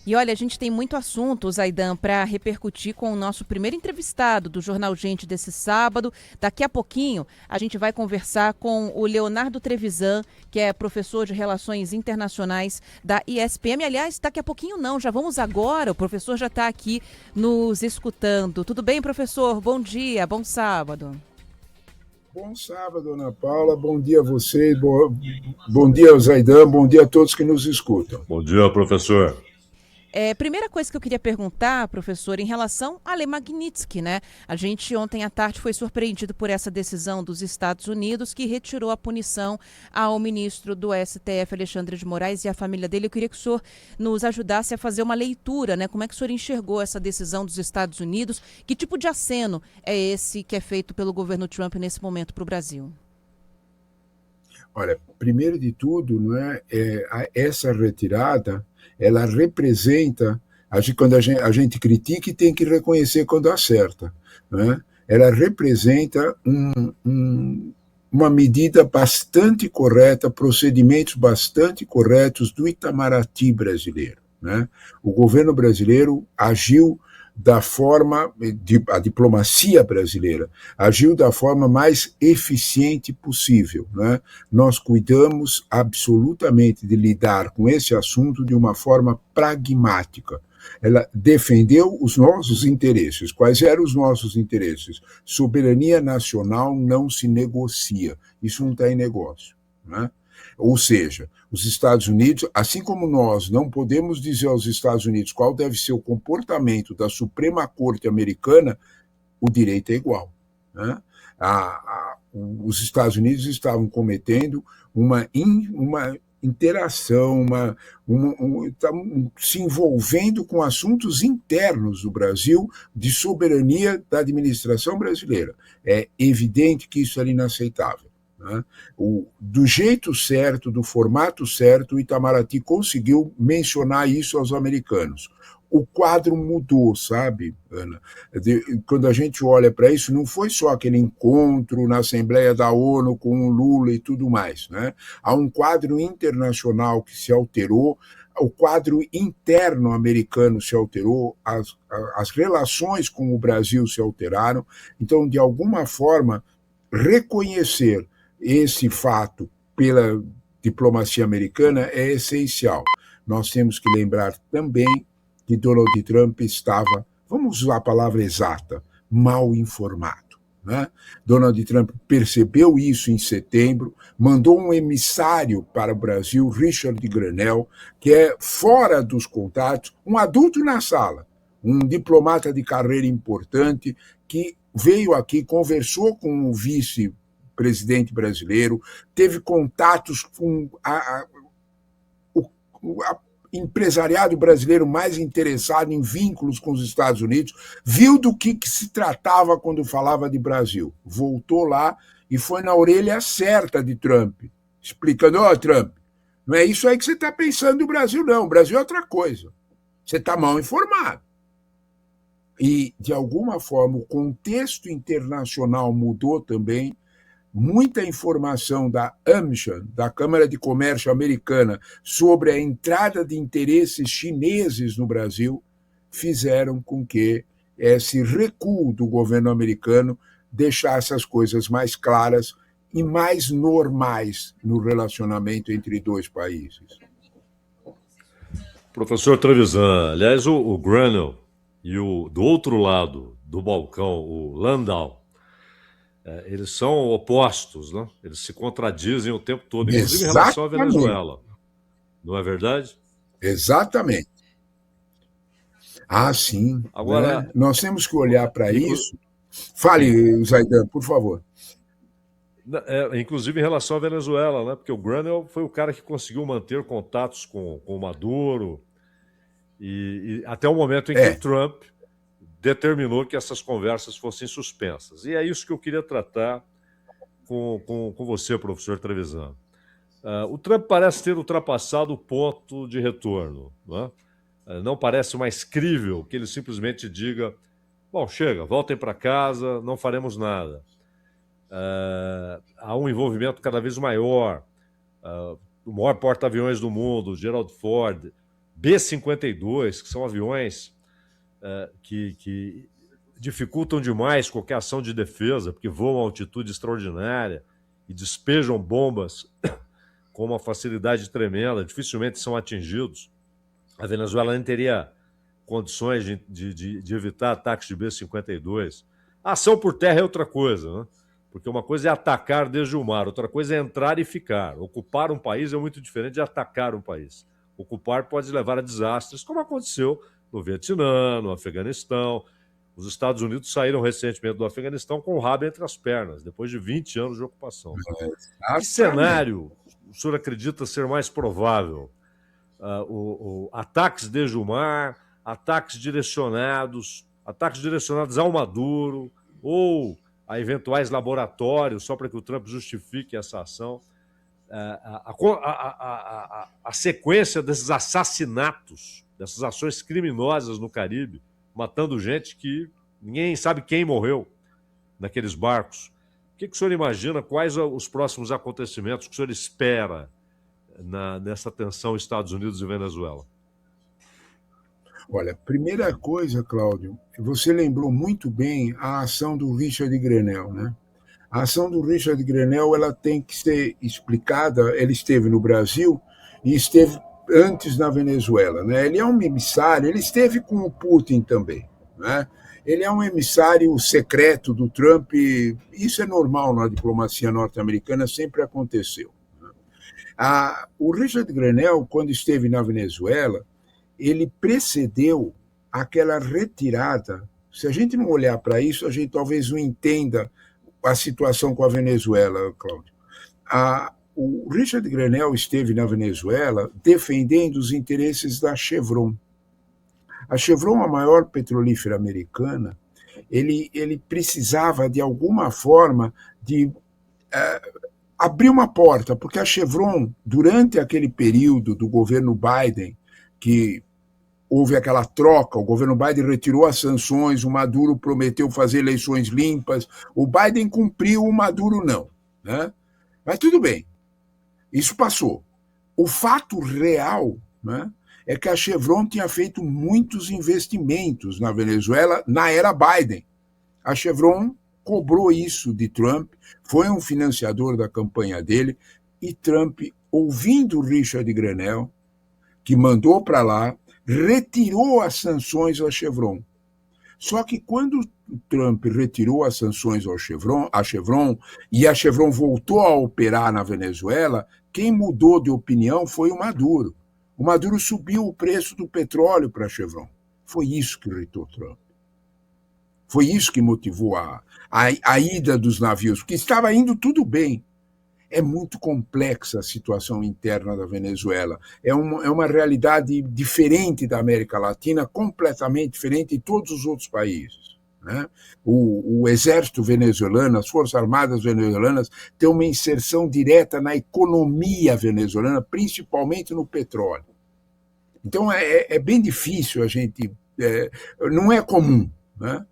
E olha, a gente tem muito assunto, Zaidan, para repercutir com o nosso primeiro entrevistado do Jornal Gente desse sábado. Daqui a pouquinho a gente vai conversar com o Leonardo Trevisan, que é professor de Relações Internacionais da ISPM. Aliás, daqui a pouquinho não, já vamos agora, o professor já está aqui nos escutando. Tudo bem, professor? Bom dia, bom sábado. Bom sábado, Ana Paula. Bom dia a vocês. Bom dia, Zaidan. Bom dia a todos que nos escutam. Bom dia, professor. Primeira coisa que eu queria perguntar, professor, em relação a Ale Magnitsky, né? A gente ontem à tarde foi surpreendido por essa decisão dos Estados Unidos que retirou a punição ao ministro do STF, Alexandre de Moraes, e à família dele. Eu queria que o senhor nos ajudasse a fazer uma leitura, né? Como é que o senhor enxergou essa decisão dos Estados Unidos? Que tipo de aceno é esse que é feito pelo governo Trump nesse momento para o Brasil? Olha, primeiro de tudo, essa retirada, ela representa, quando a gente critica, tem que reconhecer quando acerta. Né? Ela representa uma medida bastante correta, procedimentos bastante corretos do Itamaraty brasileiro. Né? O governo brasileiro agiu da forma, a diplomacia brasileira agiu da forma mais eficiente possível. Né? Nós cuidamos absolutamente de lidar com esse assunto de uma forma pragmática. Ela defendeu os nossos interesses. Quais eram os nossos interesses? Soberania nacional não se negocia. Isso não está em negócio. Né? Ou seja, os Estados Unidos, assim como nós não podemos dizer aos Estados Unidos qual deve ser o comportamento da Suprema Corte americana, o direito é igual. Né? Os Estados Unidos estavam cometendo uma interação, se envolvendo com assuntos internos do Brasil de soberania da administração brasileira. É evidente que isso era inaceitável. Né? Do jeito certo, do formato certo, o Itamaraty conseguiu mencionar isso aos americanos. O quadro mudou, sabe, Ana? Quando a gente olha para isso, não foi só aquele encontro na Assembleia da ONU com o Lula e tudo mais. Né? Há um quadro internacional que se alterou, o quadro interno americano se alterou, as relações com o Brasil se alteraram. Então, de alguma forma, reconhecer esse fato pela diplomacia americana é essencial. Nós temos que lembrar também que Donald Trump estava, vamos usar a palavra exata, mal informado. Né? Donald Trump percebeu isso em setembro, mandou um emissário para o Brasil, Richard Grenell, que é fora dos contatos, um adulto na sala, um diplomata de carreira importante, que veio aqui, conversou com o vice-presidente brasileiro, teve contatos com o empresariado brasileiro mais interessado em vínculos com os Estados Unidos, viu do que se tratava quando falava de Brasil. Voltou lá e foi na orelha certa de Trump, explicando, Trump, não é isso aí que você está pensando do Brasil, não. O Brasil é outra coisa. Você está mal informado. E, de alguma forma, o contexto internacional mudou também. Muita informação da AmCham, da Câmara de Comércio Americana, sobre a entrada de interesses chineses no Brasil, fizeram com que esse recuo do governo americano deixasse as coisas mais claras e mais normais no relacionamento entre dois países. Professor Trevisan, aliás, o Grenell e do outro lado do balcão, o Landau, eles são opostos, né? Eles se contradizem o tempo todo, inclusive em relação à Venezuela. Não é verdade? Exatamente. Sim. Agora, né? Nós temos que olhar para isso. Fale, Zaidan, por favor. Inclusive em relação à Venezuela, né? Porque o Grenell foi o cara que conseguiu manter contatos com o Maduro e até o momento em que o Trump determinou que essas conversas fossem suspensas. E é isso que eu queria tratar com você, professor Trevisan. O Trump parece ter ultrapassado o ponto de retorno. Não parece mais crível que ele simplesmente diga: bom, chega, voltem para casa, não faremos nada. Há um envolvimento cada vez maior. O maior porta-aviões do mundo, Gerald Ford, B-52, que são aviões que dificultam demais qualquer ação de defesa, porque voam a altitude extraordinária e despejam bombas com uma facilidade tremenda, dificilmente são atingidos. A Venezuela nem teria condições de evitar ataques de B-52. A ação por terra é outra coisa, né? Porque uma coisa é atacar desde o mar, outra coisa é entrar e ficar. Ocupar um país é muito diferente de atacar um país. Ocupar pode levar a desastres, como aconteceu no Vietnã, no Afeganistão. Os Estados Unidos saíram recentemente do Afeganistão com o rabo entre as pernas, depois de 20 anos de ocupação. Que cenário o senhor acredita ser mais provável? Ataques desde o mar, ataques direcionados ao Maduro ou a eventuais laboratórios, só para que o Trump justifique essa ação. A sequência desses assassinatos, dessas ações criminosas no Caribe, matando gente que ninguém sabe quem morreu naqueles barcos. O que o senhor imagina? Quais os próximos acontecimentos que o senhor espera nessa tensão Estados Unidos e Venezuela? Olha, primeira coisa, Cláudio, você lembrou muito bem a ação do Richard Grenell, né? A ação do Richard Grenell, ela tem que ser explicada. Ele esteve no Brasil e esteve antes na Venezuela, né? Ele é um emissário, ele esteve com o Putin também, né? Ele é um emissário secreto do Trump, e isso é normal na diplomacia norte-americana, sempre aconteceu. O Richard Grenell, quando esteve na Venezuela, ele precedeu aquela retirada. Se a gente não olhar para isso, a gente talvez não entenda a situação com a Venezuela, Cláudio. O Richard Grenell esteve na Venezuela defendendo os interesses da Chevron. A Chevron, a maior petrolífera americana, ele precisava, de alguma forma, de abrir uma porta, porque a Chevron, durante aquele período do governo Biden, que houve aquela troca, o governo Biden retirou as sanções, o Maduro prometeu fazer eleições limpas, o Biden cumpriu, o Maduro não, né? Mas tudo bem, isso passou. O fato real, né, é que a Chevron tinha feito muitos investimentos na Venezuela na era Biden. A Chevron cobrou isso de Trump, foi um financiador da campanha dele, e Trump, ouvindo Richard Grenell, que mandou para lá, retirou as sanções à Chevron. Só que quando o Trump retirou as sanções à Chevron, e a Chevron voltou a operar na Venezuela, quem mudou de opinião foi o Maduro. O Maduro subiu o preço do petróleo para a Chevron. Foi isso que irritou Trump. Foi isso que motivou a ida dos navios, porque estava indo tudo bem. É muito complexa a situação interna da Venezuela. É uma realidade diferente da América Latina, completamente diferente de todos os outros países, né? O exército venezuelano, as Forças Armadas venezuelanas, têm uma inserção direta na economia venezuelana, principalmente no petróleo. Então, é bem difícil a gente... não é comum, né?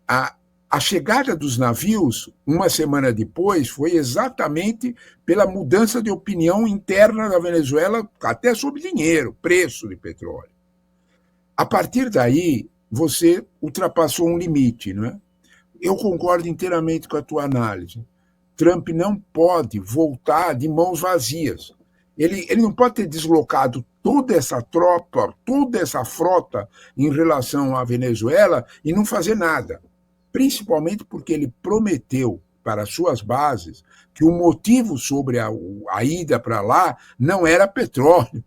A chegada dos navios, uma semana depois, foi exatamente pela mudança de opinião interna da Venezuela, até sobre dinheiro, preço de petróleo. A partir daí, você ultrapassou um limite, não é? Eu concordo inteiramente com a tua análise. Trump não pode voltar de mãos vazias. Ele não pode ter deslocado toda essa tropa, toda essa frota em relação à Venezuela e não fazer nada. Principalmente porque ele prometeu para suas bases que o motivo sobre a ida para lá não era petróleo.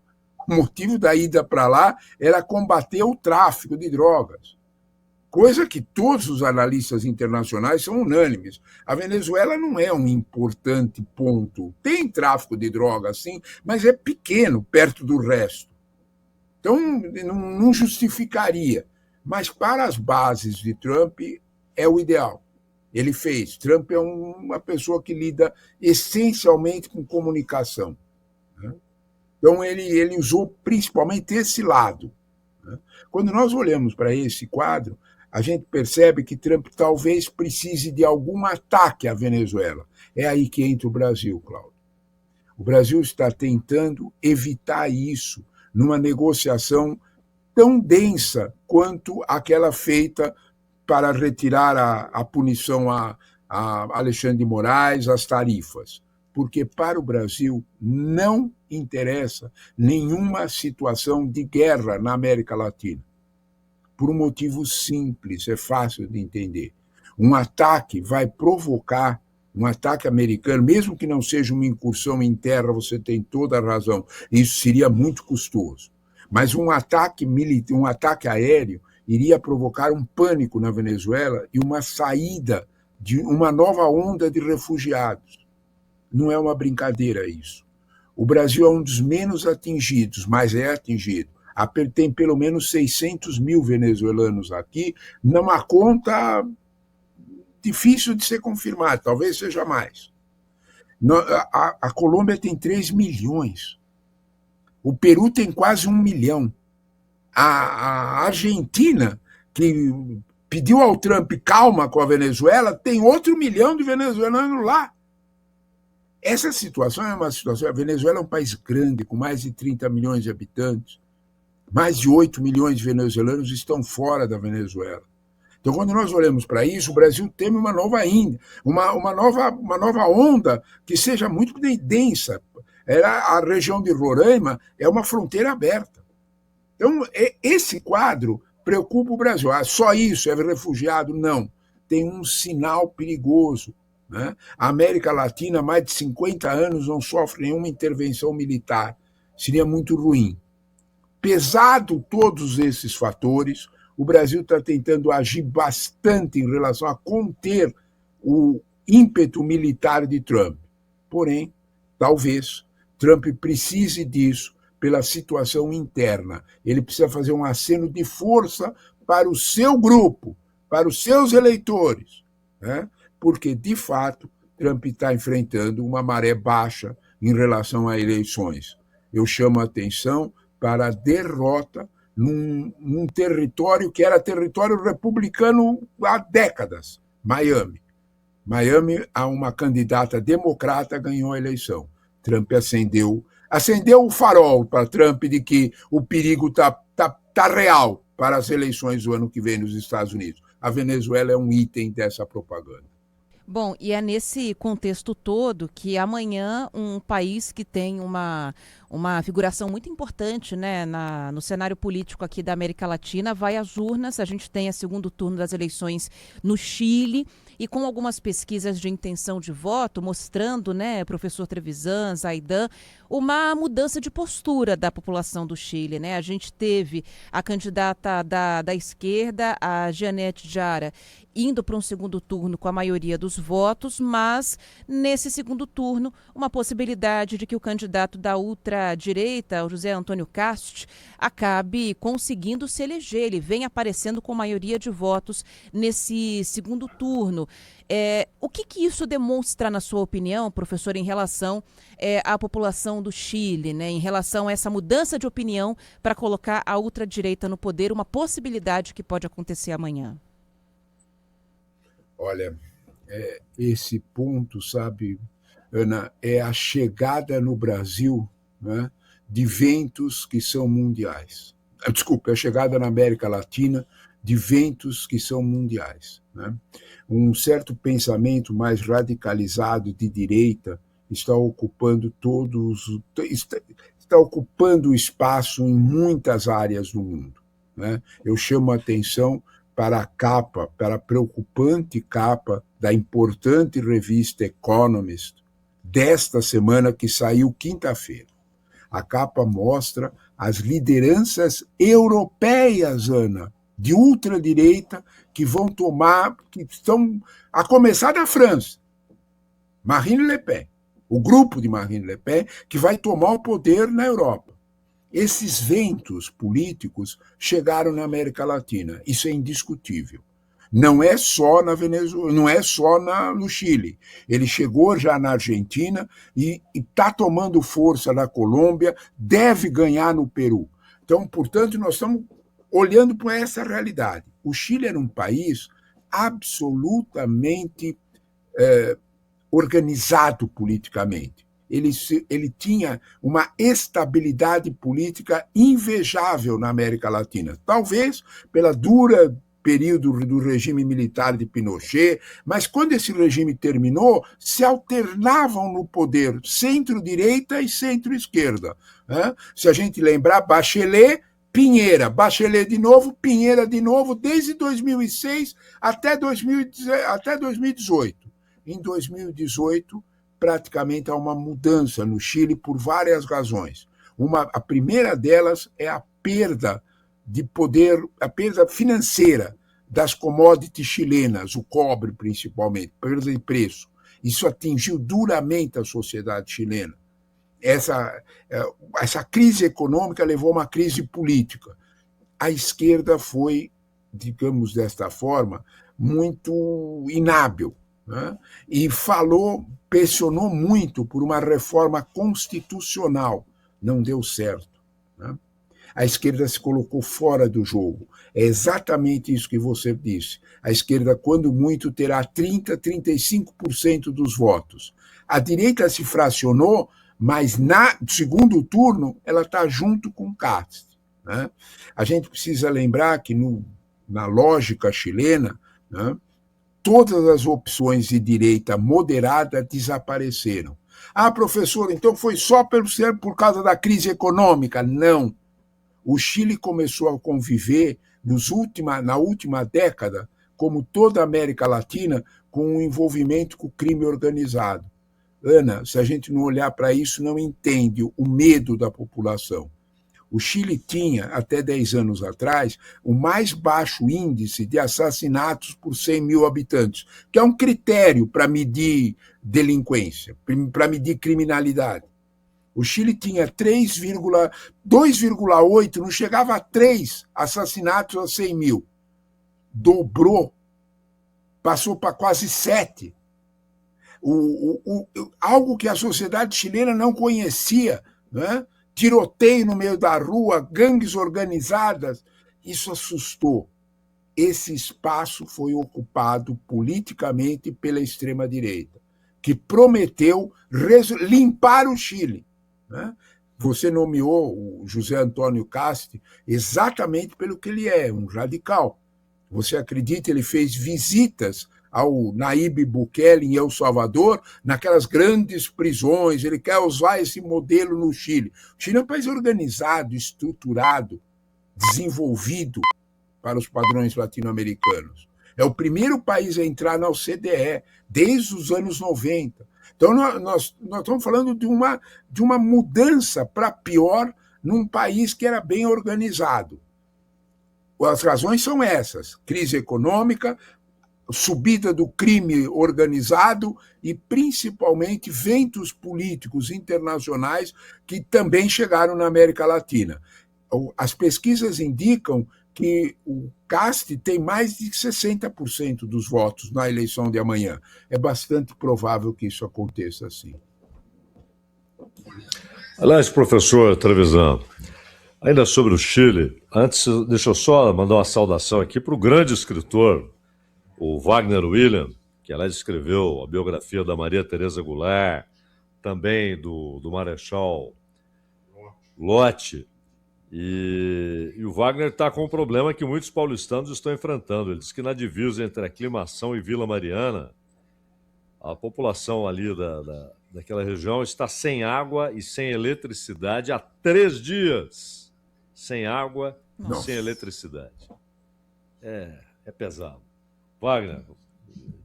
O motivo da ida para lá era combater o tráfico de drogas. Coisa que todos os analistas internacionais são unânimes. A Venezuela não é um importante ponto. Tem tráfico de drogas, sim, mas é pequeno perto do resto. Então, não justificaria. Mas para as bases de Trump, é o ideal. Ele fez. Trump é uma pessoa que lida essencialmente com comunicação, né? Então, ele usou principalmente esse lado, né? Quando nós olhamos para esse quadro, a gente percebe que Trump talvez precise de algum ataque à Venezuela. É aí que entra o Brasil, Cláudio. O Brasil está tentando evitar isso numa negociação tão densa quanto aquela feita para retirar a punição a Alexandre de Moraes, as tarifas. Porque para o Brasil não interessa nenhuma situação de guerra na América Latina. Por um motivo simples, é fácil de entender. Um ataque vai provocar, um ataque americano, mesmo que não seja uma incursão em terra, você tem toda a razão, isso seria muito custoso. Mas um ataque aéreo iria provocar um pânico na Venezuela e uma saída de uma nova onda de refugiados. Não é uma brincadeira isso. O Brasil é um dos menos atingidos, mas é atingido. Tem pelo menos 600 mil venezuelanos aqui, numa conta difícil de ser confirmada, talvez seja mais. A Colômbia tem 3 milhões. O Peru tem quase 1 milhão. A Argentina, que pediu ao Trump calma com a Venezuela, tem outro 1 milhão de venezuelanos lá. Essa situação é uma situação... A Venezuela é um país grande, com mais de 30 milhões de habitantes. Mais de 8 milhões de venezuelanos estão fora da Venezuela. Então, quando nós olhamos para isso, o Brasil teme uma nova nova onda que seja muito densa. A região de Roraima é uma fronteira aberta. Então, esse quadro preocupa o Brasil. Só isso, é refugiado? Não. Tem um sinal perigoso. Né? A América Latina, há mais de 50 anos, não sofre nenhuma intervenção militar. Seria muito ruim. Pesado todos esses fatores, o Brasil está tentando agir bastante em relação a conter o ímpeto militar de Trump. Porém, talvez Trump precise disso pela situação interna. Ele precisa fazer um aceno de força para o seu grupo, para os seus eleitores, né? Porque, de fato, Trump está enfrentando uma maré baixa em relação a eleições. Eu chamo a atenção para a derrota num território que era território republicano há décadas, Miami. Miami, uma candidata democrata ganhou a eleição. Trump acendeu o farol para Trump de que o perigo tá real para as eleições do ano que vem nos Estados Unidos. A Venezuela é um item dessa propaganda. Bom, e é nesse contexto todo que amanhã um país que tem uma figuração muito importante, né, no cenário político aqui da América Latina vai às urnas. A gente tem o segundo turno das eleições no Chile e com algumas pesquisas de intenção de voto mostrando, né, professor Trevisan, Zaidan, uma mudança de postura da população do Chile, né? A gente teve a candidata da esquerda, a Janete Jara, indo para um segundo turno com a maioria dos votos, mas nesse segundo turno, uma possibilidade de que o candidato da ultradireita, o José Antônio Cast, acabe conseguindo se eleger. Ele vem aparecendo com maioria de votos nesse segundo turno. O que isso demonstra, na sua opinião, professor, em relação à população do Chile, né, em relação a essa mudança de opinião para colocar a ultradireita no poder, uma possibilidade que pode acontecer amanhã? Olha, esse ponto, sabe, Ana, é a chegada no Brasil, né, de ventos que são mundiais. Desculpa, é a chegada na América Latina de ventos que são mundiais. Né? Um certo pensamento mais radicalizado de direita está ocupando está ocupando espaço em muitas áreas do mundo. Né? Eu chamo a atenção para a capa, para a preocupante capa da importante revista Economist desta semana, que saiu quinta-feira. A capa mostra as lideranças europeias, Ana, de ultradireita, que vão tomar, que estão a começar da França. Marine Le Pen, o grupo de Marine Le Pen, que vai tomar o poder na Europa. Esses ventos políticos chegaram na América Latina, isso é indiscutível. Não é só na Venezuela, não é só no Chile. Ele chegou já na Argentina e está tomando força na Colômbia, deve ganhar no Peru. Então, portanto, nós estamos olhando para essa realidade. O Chile era um país absolutamente organizado politicamente. ele tinha uma estabilidade política invejável na América Latina. Talvez pela dura período do regime militar de Pinochet, mas quando esse regime terminou, se alternavam no poder centro-direita e centro-esquerda. Né? Se a gente lembrar, Bachelet, Pinheira, Bachelet de novo, Pinheira de novo, desde 2006 até 2018. Em 2018, praticamente há uma mudança no Chile por várias razões. A primeira delas é a perda de poder, a perda financeira das commodities chilenas, o cobre principalmente, perda de preço. Isso atingiu duramente a sociedade chilena. Essa crise econômica levou a uma crise política. A esquerda foi, digamos desta forma, muito inábil, né? E pressionou muito por uma reforma constitucional. Não deu certo, né? A esquerda se colocou fora do jogo. É exatamente isso que você disse. A esquerda, quando muito, terá 30%, 35% dos votos. A direita se fracionou, mas no segundo turno ela está junto com o Cast, né? A gente precisa lembrar que na lógica chilena, né, todas as opções de direita moderada desapareceram. Ah, professor, então foi só por causa da crise econômica? Não. O Chile começou a conviver na última década, como toda a América Latina, com um envolvimento com o crime organizado. Ana, se a gente não olhar para isso, não entende o medo da população. O Chile tinha, até 10 anos atrás, o mais baixo índice de assassinatos por 100 mil habitantes, que é um critério para medir delinquência, para medir criminalidade. O Chile tinha 2,8, não chegava a 3 assassinatos a 100 mil. Dobrou, passou para quase 7. Algo que a sociedade chilena não conhecia, né? Tiroteio no meio da rua, gangues organizadas, isso assustou. Esse espaço foi ocupado politicamente pela extrema-direita, que prometeu limpar o Chile. Né? Você nomeou o José Antônio Cast exatamente pelo que ele é, um radical. Você acredita, ele fez visitas ao Nayib Bukele em El Salvador, naquelas grandes prisões, ele quer usar esse modelo no Chile. O Chile é um país organizado, estruturado, desenvolvido para os padrões latino-americanos. É o primeiro país a entrar na OCDE, desde os anos 90. Então, nós estamos falando de uma mudança para pior num país que era bem organizado. As razões são essas: crise econômica, subida do crime organizado e, principalmente, ventos políticos internacionais que também chegaram na América Latina. As pesquisas indicam que o Cast tem mais de 60% dos votos na eleição de amanhã. É bastante provável que isso aconteça assim. Aliás, professor Trevisan, ainda sobre o Chile, antes deixa eu só mandar uma saudação aqui para o grande escritor, o Wagner William, que ela escreveu a biografia da Maria Teresa Goulart, também do Marechal Lott. E o Wagner está com um problema que muitos paulistanos estão enfrentando. Ele diz que na divisa entre Aclimação e Vila Mariana, a população ali daquela região está sem água e sem eletricidade há 3 dias. Sem água e sem eletricidade. É pesado. Wagner,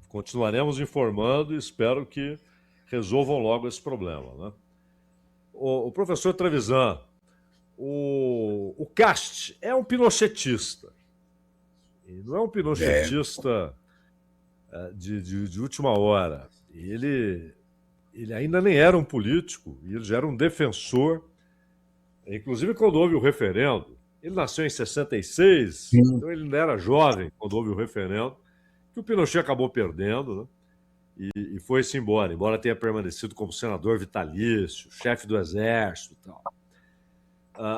continuaremos informando e espero que resolvam logo esse problema, né? O professor Trevisan, o Cast é um pinochetista. E não é um pinochetista de última hora. Ele ainda nem era um político, ele já era um defensor. Inclusive, quando houve o referendo, ele nasceu em 66, então ele ainda era jovem quando houve o referendo, que o Pinochet acabou perdendo, né? E foi-se embora tenha permanecido como senador vitalício, chefe do exército e tal.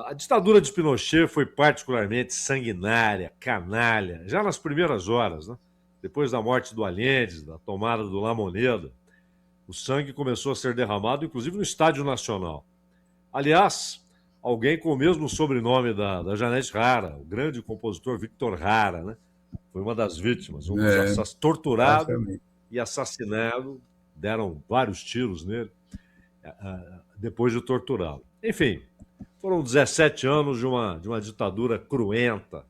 A ditadura de Pinochet foi particularmente sanguinária, canalha, já nas primeiras horas, né? Depois da morte do Allende, da tomada do La Moneda. o sangue começou a ser derramado, inclusive no Estádio Nacional. Aliás, alguém com o mesmo sobrenome da Janete Jara, o grande compositor Victor Jara, né? Foi uma das vítimas, um dos torturado e assassinado, deram vários tiros nele, depois de torturá-lo. Enfim, foram 17 anos de uma ditadura cruenta,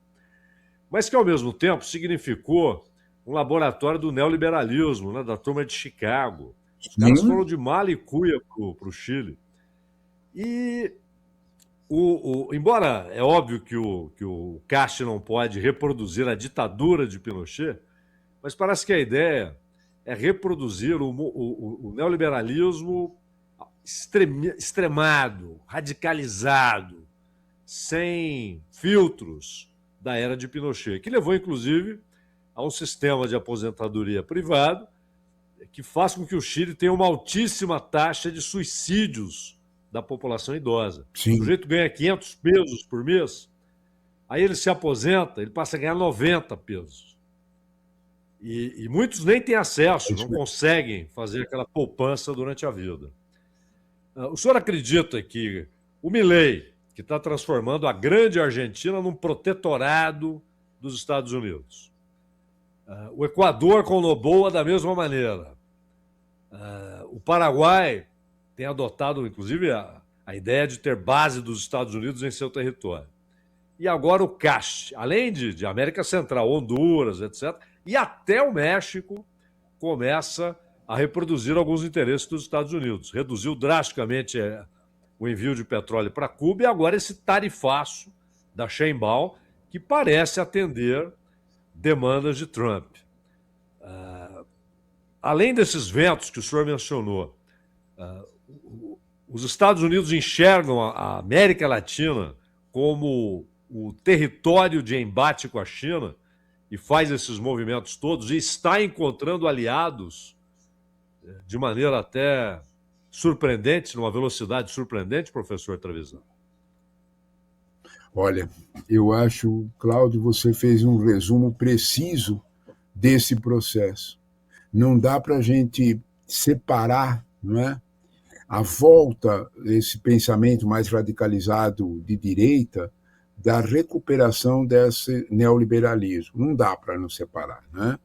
mas que, ao mesmo tempo, significou um laboratório do neoliberalismo, né, da turma de Chicago. Os caras foram de mala e cuia para o Chile. E, embora é óbvio que o Castro não pode reproduzir a ditadura de Pinochet, mas parece que a ideia é reproduzir o neoliberalismo extremado, radicalizado, sem filtros da era de Pinochet, que levou, inclusive, a um sistema de aposentadoria privado que faz com que o Chile tenha uma altíssima taxa de suicídios da população idosa. Sim. O sujeito ganha 500 pesos por mês, aí ele se aposenta, ele passa a ganhar 90 pesos. E muitos nem têm acesso, não conseguem fazer aquela poupança durante a vida. O senhor acredita que o Milei, que está transformando a grande Argentina num protetorado dos Estados Unidos, o Equador com Noboa da mesma maneira, o Paraguai tem adotado, inclusive, a ideia de ter base dos Estados Unidos em seu território. E agora o Castro, além de América Central, Honduras, etc., e até o México começa a reproduzir alguns interesses dos Estados Unidos. Reduziu drasticamente o envio de petróleo para Cuba e agora esse tarifaço da Sheinbaum, que parece atender demandas de Trump. Além desses ventos que o senhor mencionou, os Estados Unidos enxergam a América Latina como o território de embate com a China e faz esses movimentos todos e está encontrando aliados de maneira até surpreendente, numa velocidade surpreendente, professor Trevisan? Olha, eu acho, Cláudio, você fez um resumo preciso desse processo. Não dá para a gente separar, não é, a volta desse pensamento mais radicalizado de direita da recuperação desse neoliberalismo. Não dá para não separar, né?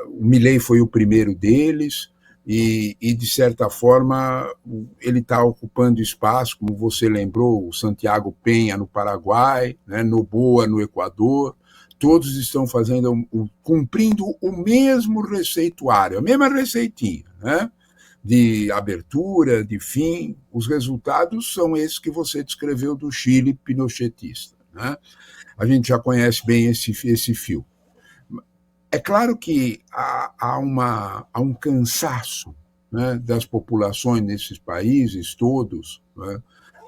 O Milei foi o primeiro deles e, de certa forma, ele está ocupando espaço, como você lembrou, o Santiago Peña no Paraguai, né, Noboa no Equador, todos estão cumprindo o mesmo receituário, a mesma receitinha, né? De abertura, de fim. Os resultados são esses que você descreveu do Chile pinochetista, né? A gente já conhece bem esse fio. É claro que há um cansaço, né, das populações nesses países todos, né,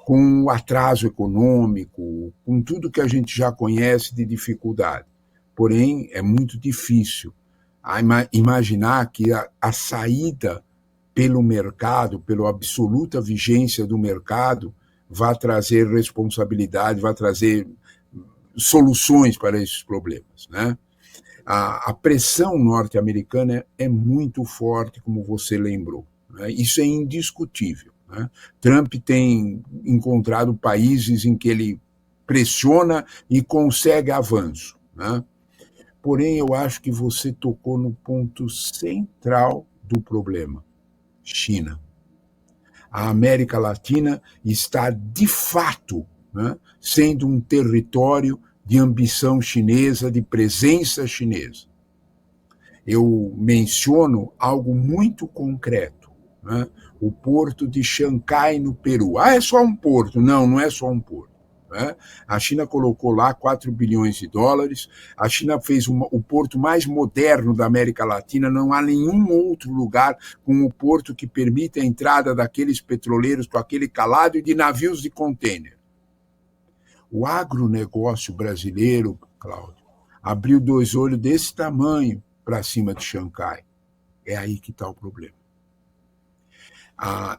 com o atraso econômico, com tudo que a gente já conhece de dificuldade. Porém, é muito difícil imaginar que a saída pelo mercado, pela absoluta vigência do mercado, vai trazer responsabilidade, vai trazer soluções para esses problemas, né? A pressão norte-americana é muito forte, como você lembrou, né? Isso é indiscutível, né? Trump tem encontrado países em que ele pressiona e consegue avanço, né? Porém, eu acho que você tocou no ponto central do problema. China. A América Latina está, de fato, né, sendo um território de ambição chinesa, de presença chinesa. Eu menciono algo muito concreto, né? O porto de Xangai, no Peru. É só um porto. Não, não é só um porto. Né? A China colocou lá 4 bilhões de dólares, a China fez o porto mais moderno da América Latina, não há nenhum outro lugar com o porto que permita a entrada daqueles petroleiros com aquele calado e de navios de contêiner. O agronegócio brasileiro, Cláudio, abriu 2 olhos desse tamanho para cima de Xangai. É aí que está o problema.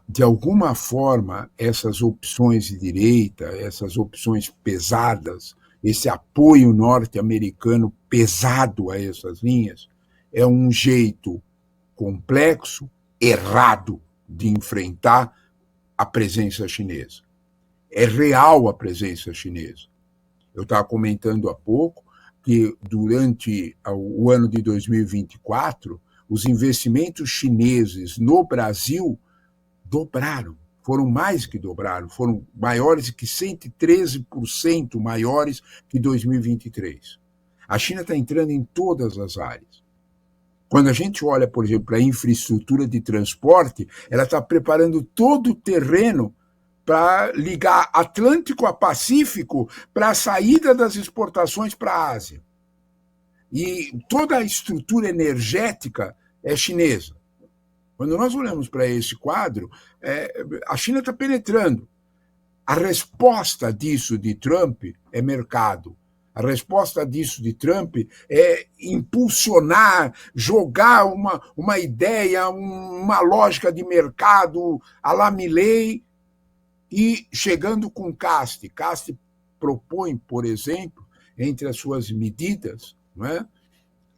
De alguma forma, essas opções de direita, essas opções pesadas, esse apoio norte-americano pesado a essas linhas, é um jeito complexo, errado de enfrentar a presença chinesa. É real a presença chinesa. Eu estava comentando há pouco que durante o ano de 2024, os investimentos chineses no Brasil dobraram, foram mais que dobraram, foram maiores que 113% maiores que 2023. A China está entrando em todas as áreas. Quando a gente olha, por exemplo, para a infraestrutura de transporte, ela está preparando todo o terreno para ligar Atlântico a Pacífico para a saída das exportações para a Ásia. E toda a estrutura energética é chinesa. Quando nós olhamos para esse quadro, a China está penetrando. A resposta disso de Trump é mercado. A resposta disso de Trump é impulsionar, jogar uma ideia, uma lógica de mercado à la Milley e chegando com Cast. Cast propõe, por exemplo, entre as suas medidas, não é?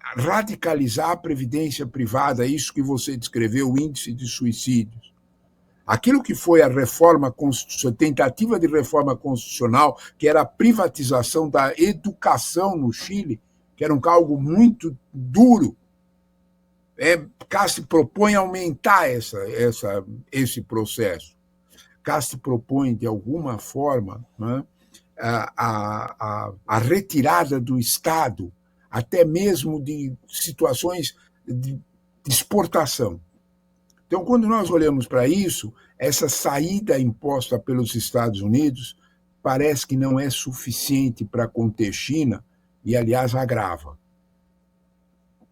Radicalizar a previdência privada, isso que você descreveu, o índice de suicídios. Aquilo que foi a reforma constitucional, tentativa de reforma constitucional, que era a privatização da educação no Chile, que era algo muito duro, Cast propõe aumentar esse processo. Cast propõe, de alguma forma, né, a retirada do Estado, até mesmo de situações de exportação. Então, quando nós olhamos para isso, essa saída imposta pelos Estados Unidos parece que não é suficiente para conter China e, aliás, agrava.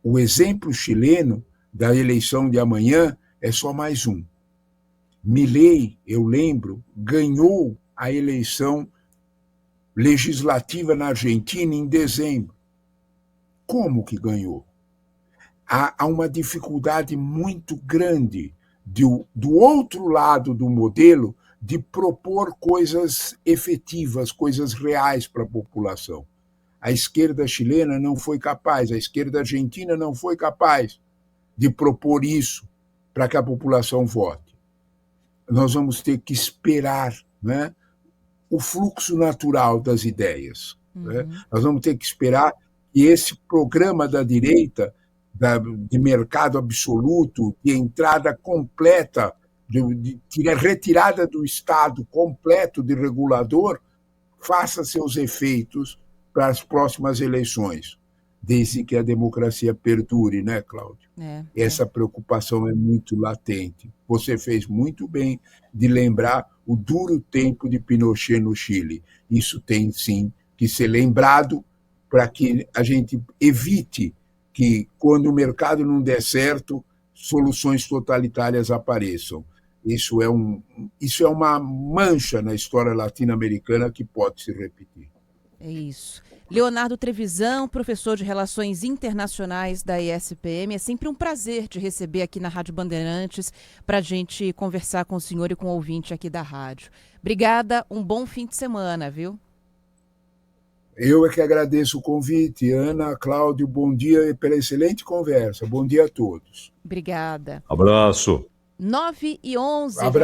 O exemplo chileno da eleição de amanhã é só mais um. Milei, eu lembro, ganhou a eleição legislativa na Argentina em dezembro. Como que ganhou? Há uma dificuldade muito grande do outro lado do modelo de propor coisas efetivas, coisas reais para a população. A esquerda chilena não foi capaz, a esquerda argentina não foi capaz de propor isso para que a população vote. Nós vamos ter que esperar, né, o fluxo natural das ideias. Né? Nós vamos ter que esperar que esse programa da direita, de mercado absoluto, de entrada completa, de retirada do Estado completo de regulador, faça seus efeitos para as próximas eleições, desde que a democracia perdure, né, Cláudio? Essa preocupação é muito latente. Você fez muito bem de lembrar o duro tempo de Pinochet no Chile. Isso tem, sim, que ser lembrado para que a gente evite que, quando o mercado não der certo, soluções totalitárias apareçam. Isso é uma mancha na história latino-americana que pode se repetir. É isso. Leonardo Trevisan, professor de Relações Internacionais da ESPM. É sempre um prazer te receber aqui na Rádio Bandeirantes para a gente conversar com o senhor e com o ouvinte aqui da rádio. Obrigada, um bom fim de semana, viu? Eu é que agradeço o convite. Ana, Cláudio, bom dia pela excelente conversa. Bom dia a todos. Obrigada. Abraço. 9h11.